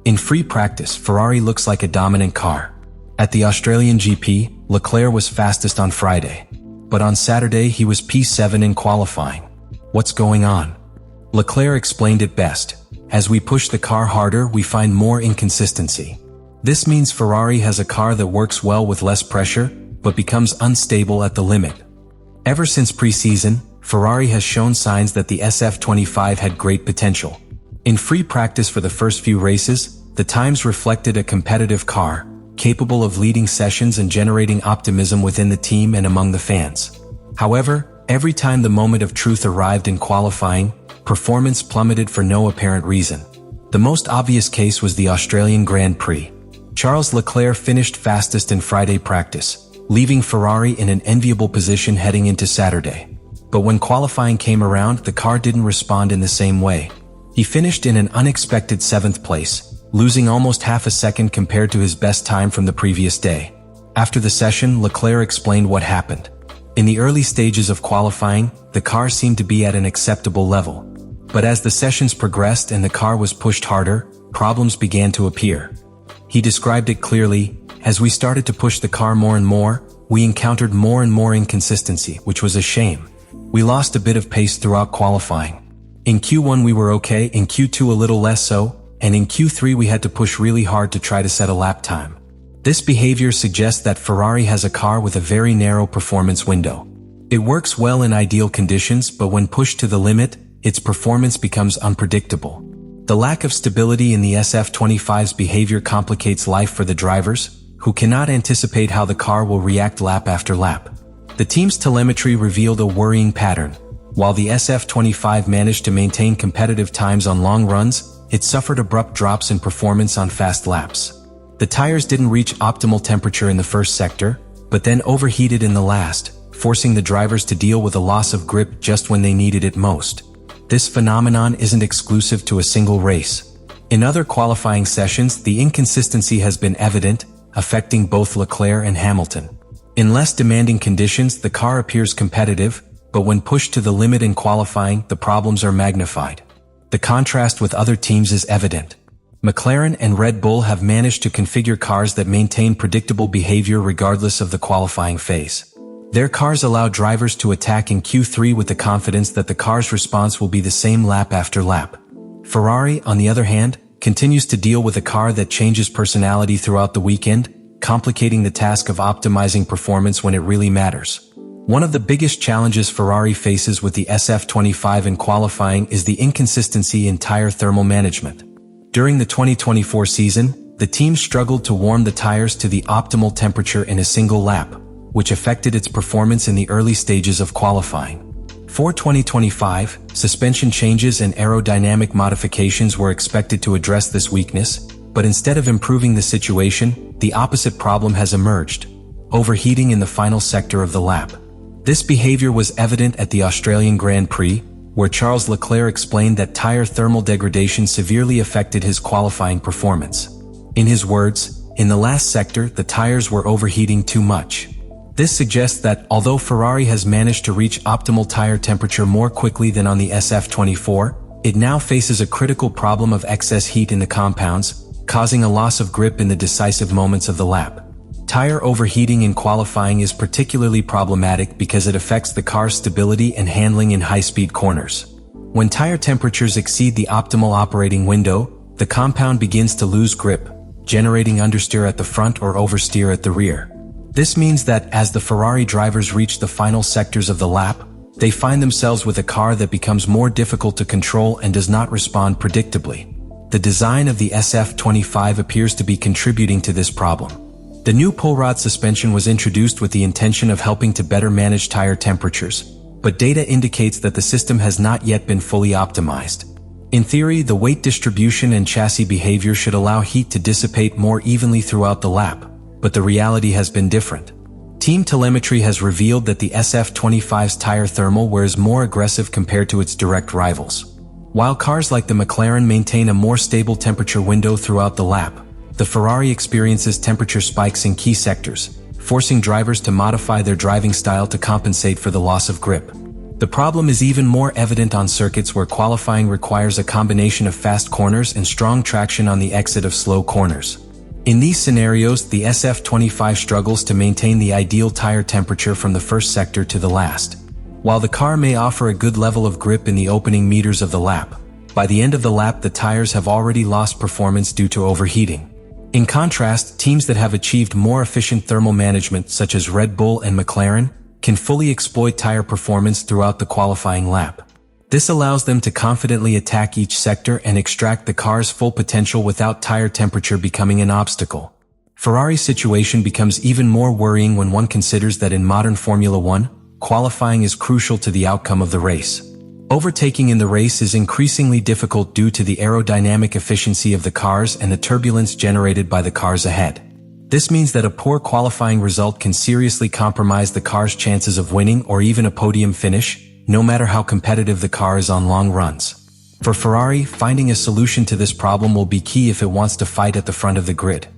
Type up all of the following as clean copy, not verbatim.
In free practice, Ferrari looks like a dominant car. At the Australian GP, Leclerc was fastest on Friday. But on Saturday he was P7 in qualifying. What's going on? Leclerc explained it best. As we push the car harder, we find more inconsistency. This means Ferrari has a car that works well with less pressure, but becomes unstable at the limit. Ever since pre-season, Ferrari has shown signs that the SF-25 had great potential. In free practice for the first few races, the times reflected a competitive car, capable of leading sessions and generating optimism within the team and among the fans. However, every time the moment of truth arrived in qualifying, performance plummeted for no apparent reason. The most obvious case was the Australian Grand Prix. Charles Leclerc finished fastest in Friday practice, leaving Ferrari in an enviable position heading into Saturday. But when qualifying came around, the car didn't respond in the same way. He finished in an unexpected 7th place, losing almost half a second compared to his best time from the previous day. After the session, Leclerc explained what happened. In the early stages of qualifying, the car seemed to be at an acceptable level. But as the sessions progressed and the car was pushed harder, problems began to appear. He described it clearly: as we started to push the car more and more, we encountered more and more inconsistency, which was a shame. We lost a bit of pace throughout qualifying. In Q1 we were okay, in Q2 a little less so, and in Q3 we had to push really hard to try to set a lap time. This behavior suggests that Ferrari has a car with a very narrow performance window. It works well in ideal conditions, but when pushed to the limit, its performance becomes unpredictable. The lack of stability in the SF-25's behavior complicates life for the drivers, who cannot anticipate how the car will react lap after lap. The team's telemetry revealed a worrying pattern. While the SF-25 managed to maintain competitive times on long runs, it suffered abrupt drops in performance on fast laps. The tires didn't reach optimal temperature in the first sector, but then overheated in the last, forcing the drivers to deal with a loss of grip just when they needed it most. This phenomenon isn't exclusive to a single race. In other qualifying sessions, the inconsistency has been evident, affecting both Leclerc and Hamilton. In less demanding conditions, the car appears competitive, but when pushed to the limit in qualifying, the problems are magnified. The contrast with other teams is evident. McLaren and Red Bull have managed to configure cars that maintain predictable behavior regardless of the qualifying phase. Their cars allow drivers to attack in Q3 with the confidence that the car's response will be the same lap after lap. Ferrari, on the other hand, continues to deal with a car that changes personality throughout the weekend, complicating the task of optimizing performance when it really matters. One of the biggest challenges Ferrari faces with the SF-25 in qualifying is the inconsistency in tire thermal management. During the 2024 season, the team struggled to warm the tires to the optimal temperature in a single lap, which affected its performance in the early stages of qualifying. For 2025, suspension changes and aerodynamic modifications were expected to address this weakness, but instead of improving the situation, the opposite problem has emerged: overheating in the final sector of the lap. This behavior was evident at the Australian Grand Prix, where Charles Leclerc explained that tire thermal degradation severely affected his qualifying performance. In his words, "In the last sector, the tires were overheating too much." This suggests that, although Ferrari has managed to reach optimal tire temperature more quickly than on the SF-24, it now faces a critical problem of excess heat in the compounds, causing a loss of grip in the decisive moments of the lap. Tire overheating in qualifying is particularly problematic because it affects the car's stability and handling in high-speed corners. When tire temperatures exceed the optimal operating window, the compound begins to lose grip, generating understeer at the front or oversteer at the rear. This means that as the Ferrari drivers reach the final sectors of the lap, they find themselves with a car that becomes more difficult to control and does not respond predictably. The design of the SF-25 appears to be contributing to this problem. The new pull rod suspension was introduced with the intention of helping to better manage tire temperatures, but data indicates that the system has not yet been fully optimized. In theory, the weight distribution and chassis behavior should allow heat to dissipate more evenly throughout the lap, but the reality has been different. Team telemetry has revealed that the SF-25's tire thermal wear is more aggressive compared to its direct rivals. While cars like the McLaren maintain a more stable temperature window throughout the lap, the Ferrari experiences temperature spikes in key sectors, forcing drivers to modify their driving style to compensate for the loss of grip. The problem is even more evident on circuits where qualifying requires a combination of fast corners and strong traction on the exit of slow corners. In these scenarios, the SF-25 struggles to maintain the ideal tire temperature from the first sector to the last. While the car may offer a good level of grip in the opening meters of the lap, by the end of the lap the tires have already lost performance due to overheating. In contrast, teams that have achieved more efficient thermal management, such as Red Bull and McLaren, can fully exploit tire performance throughout the qualifying lap. This allows them to confidently attack each sector and extract the car's full potential without tire temperature becoming an obstacle. Ferrari's situation becomes even more worrying when one considers that in modern Formula One, qualifying is crucial to the outcome of the race. Overtaking in the race is increasingly difficult due to the aerodynamic efficiency of the cars and the turbulence generated by the cars ahead. This means that a poor qualifying result can seriously compromise the car's chances of winning or even a podium finish, no matter how competitive the car is on long runs. For Ferrari, finding a solution to this problem will be key if it wants to fight at the front of the grid.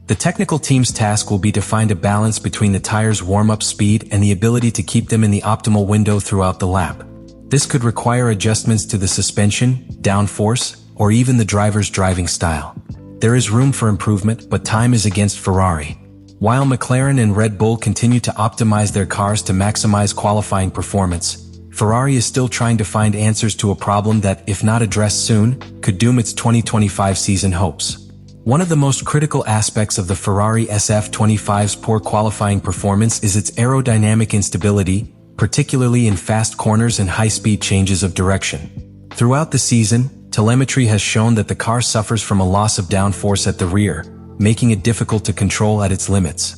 The technical team's task will be to find a balance between the tires' warm-up speed and the ability to keep them in the optimal window throughout the lap. This could require adjustments to the suspension, downforce, or even the driver's driving style. There is room for improvement, but time is against Ferrari. While McLaren and Red Bull continue to optimize their cars to maximize qualifying performance, Ferrari is still trying to find answers to a problem that, if not addressed soon, could doom its 2025 season hopes. One of the most critical aspects of the Ferrari SF-25's poor qualifying performance is its aerodynamic instability, particularly in fast corners and high-speed changes of direction. Throughout the season, telemetry has shown that the car suffers from a loss of downforce at the rear, making it difficult to control at its limits.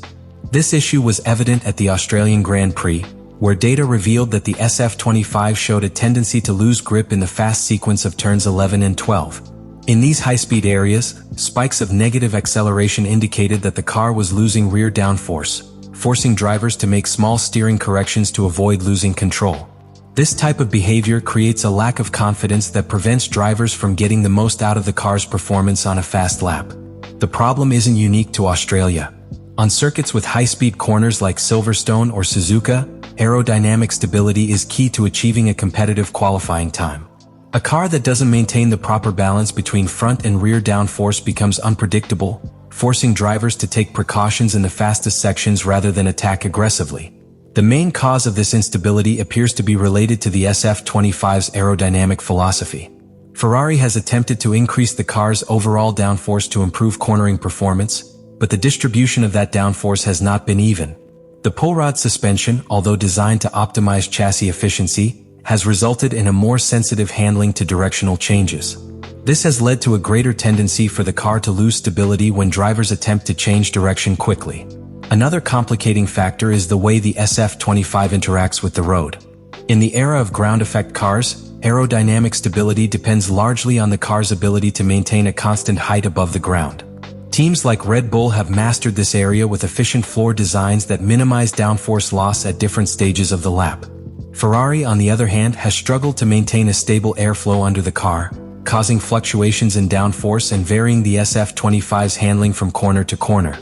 This issue was evident at the Australian Grand Prix, where data revealed that the SF-25 showed a tendency to lose grip in the fast sequence of turns 11 and 12. In these high-speed areas, spikes of negative acceleration indicated that the car was losing rear downforce, forcing drivers to make small steering corrections to avoid losing control. This type of behavior creates a lack of confidence that prevents drivers from getting the most out of the car's performance on a fast lap. The problem isn't unique to Australia. On circuits with high-speed corners like Silverstone or Suzuka, aerodynamic stability is key to achieving a competitive qualifying time. A car that doesn't maintain the proper balance between front and rear downforce becomes unpredictable, forcing drivers to take precautions in the fastest sections rather than attack aggressively. The main cause of this instability appears to be related to the SF-25's aerodynamic philosophy. Ferrari has attempted to increase the car's overall downforce to improve cornering performance, but the distribution of that downforce has not been even. The pull rod suspension, although designed to optimize chassis efficiency, has resulted in a more sensitive handling to directional changes. This has led to a greater tendency for the car to lose stability when drivers attempt to change direction quickly. Another complicating factor is the way the SF-25 interacts with the road. In the era of ground effect cars, aerodynamic stability depends largely on the car's ability to maintain a constant height above the ground. Teams like Red Bull have mastered this area with efficient floor designs that minimize downforce loss at different stages of the lap. Ferrari, on the other hand, has struggled to maintain a stable airflow under the car, causing fluctuations in downforce and varying the SF-25's handling from corner to corner.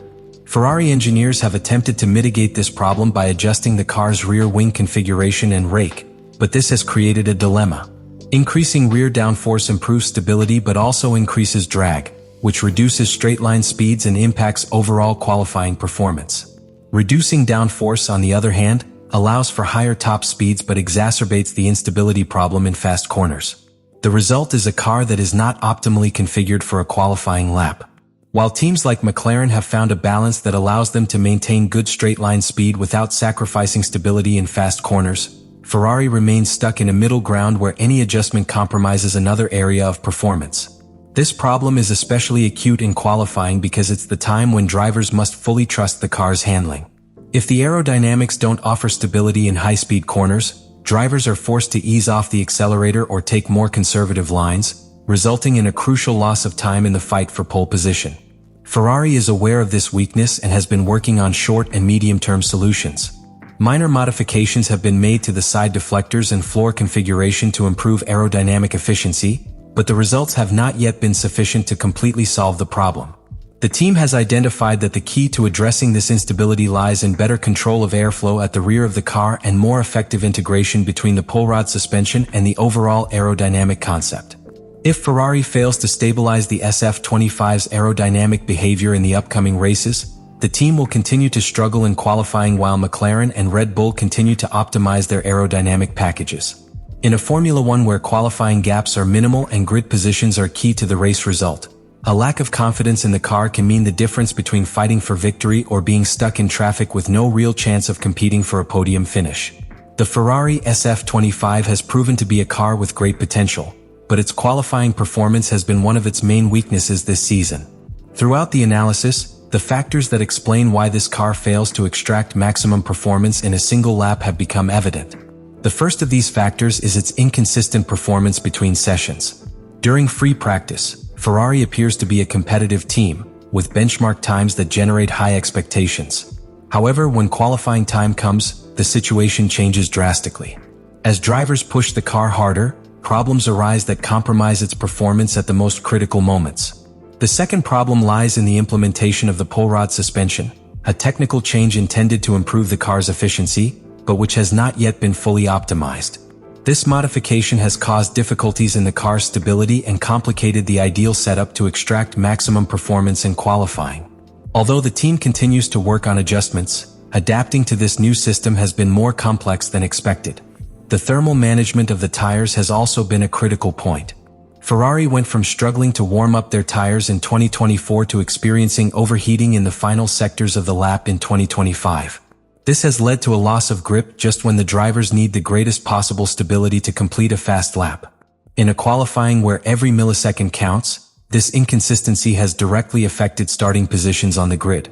Ferrari engineers have attempted to mitigate this problem by adjusting the car's rear wing configuration and rake, but this has created a dilemma. Increasing rear downforce improves stability but also increases drag, which reduces straight-line speeds and impacts overall qualifying performance. Reducing downforce, on the other hand, allows for higher top speeds but exacerbates the instability problem in fast corners. The result is a car that is not optimally configured for a qualifying lap. While teams like McLaren have found a balance that allows them to maintain good straight-line speed without sacrificing stability in fast corners, Ferrari remains stuck in a middle ground where any adjustment compromises another area of performance. This problem is especially acute in qualifying because it's the time when drivers must fully trust the car's handling. If the aerodynamics don't offer stability in high-speed corners, drivers are forced to ease off the accelerator or take more conservative lines, resulting in a crucial loss of time in the fight for pole position. Ferrari is aware of this weakness and has been working on short and medium-term solutions. Minor modifications have been made to the side deflectors and floor configuration to improve aerodynamic efficiency, but the results have not yet been sufficient to completely solve the problem. The team has identified that the key to addressing this instability lies in better control of airflow at the rear of the car and more effective integration between the pull rod suspension and the overall aerodynamic concept. If Ferrari fails to stabilize the SF-25's aerodynamic behavior in the upcoming races, the team will continue to struggle in qualifying while McLaren and Red Bull continue to optimize their aerodynamic packages. In a Formula One where qualifying gaps are minimal and grid positions are key to the race result, a lack of confidence in the car can mean the difference between fighting for victory or being stuck in traffic with no real chance of competing for a podium finish. The Ferrari SF-25 has proven to be a car with great potential, but its qualifying performance has been one of its main weaknesses this season. Throughout the analysis, the factors that explain why this car fails to extract maximum performance in a single lap have become evident. The first of these factors is its inconsistent performance between sessions. During free practice, Ferrari appears to be a competitive team, with benchmark times that generate high expectations. However, when qualifying time comes, the situation changes drastically. As drivers push the car harder, problems arise that compromise its performance at the most critical moments. The second problem lies in the implementation of the pull rod suspension, a technical change intended to improve the car's efficiency, but which has not yet been fully optimized. This modification has caused difficulties in the car's stability and complicated the ideal setup to extract maximum performance in qualifying. Although the team continues to work on adjustments, adapting to this new system has been more complex than expected. The thermal management of the tires has also been a critical point. Ferrari went from struggling to warm up their tires in 2024 to experiencing overheating in the final sectors of the lap in 2025. This has led to a loss of grip just when the drivers need the greatest possible stability to complete a fast lap. In a qualifying where every millisecond counts, this inconsistency has directly affected starting positions on the grid.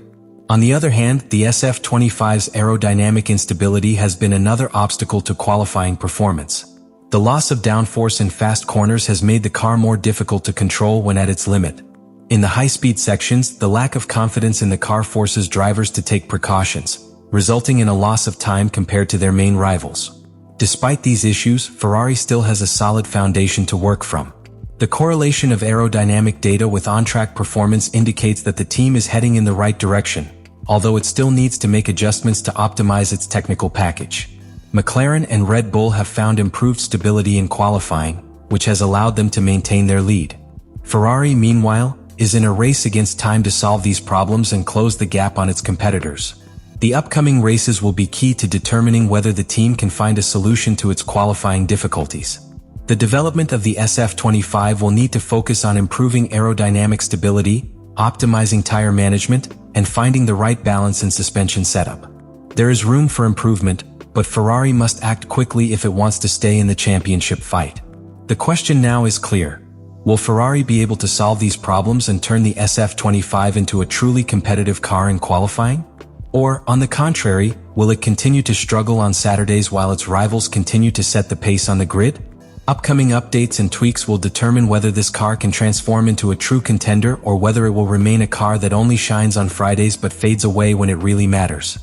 On the other hand, the SF-25's aerodynamic instability has been another obstacle to qualifying performance. The loss of downforce in fast corners has made the car more difficult to control when at its limit. In the high-speed sections, the lack of confidence in the car forces drivers to take precautions, resulting in a loss of time compared to their main rivals. Despite these issues, Ferrari still has a solid foundation to work from. The correlation of aerodynamic data with on-track performance indicates that the team is heading in the right direction, although it still needs to make adjustments to optimize its technical package. McLaren and Red Bull have found improved stability in qualifying, which has allowed them to maintain their lead. Ferrari, meanwhile, is in a race against time to solve these problems and close the gap on its competitors. The upcoming races will be key to determining whether the team can find a solution to its qualifying difficulties. The development of the SF-25 will need to focus on improving aerodynamic stability, optimizing tire management, and finding the right balance in suspension setup. There is room for improvement, but Ferrari must act quickly if it wants to stay in the championship fight. The question now is clear. Will Ferrari be able to solve these problems and turn the SF-25 into a truly competitive car in qualifying? Or, on the contrary, will it continue to struggle on Saturdays while its rivals continue to set the pace on the grid? Upcoming updates and tweaks will determine whether this car can transform into a true contender or whether it will remain a car that only shines on Fridays but fades away when it really matters.